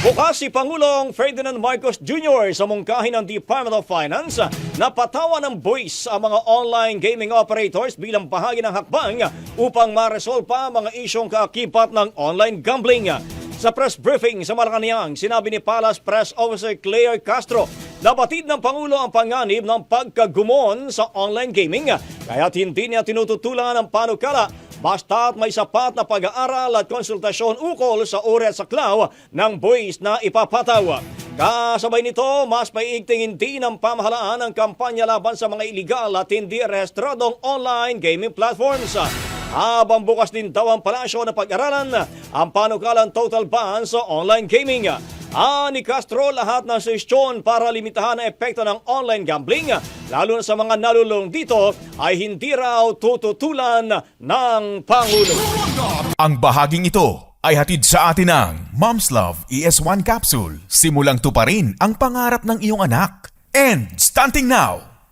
Bukas si Pangulong Ferdinand Marcos Jr. sa mungkahin ng Department of Finance na patawan ng buwis ang mga online gaming operators bilang bahagi ng hakbang upang ma-resolve pa mga isyong kaakibat ng online gambling. Sa press briefing sa Malacanang, sinabi ni Palace Press Officer Claire Castro na batid ng Pangulo ang panganib ng pagkagumon sa online gaming kaya't hindi niya tinututulan ang panukala basta't may sapat na pag-aaral at konsultasyon ukol sa uri at saklaw ng buwis na ipapataw. Kasabay nito, mas maiigtingin din ng pamahalaan ang kampanya laban sa mga iligal at hindi rehistradong online gaming platforms. Habang bukas din daw ang palasyo na pag-aralan ang panukalang total ban sa online gaming. Ni Castro, lahat ng suhestyon para limitahan ang epekto ng online gambling, lalo na sa mga nalulung dito, ay hindi raw tututulan ng Pangulo. Ang bahaging ito ay hatid sa atin ng Mom's Love ES1 Capsule. Simulang tuparin ang pangarap ng iyong anak. And stunting now!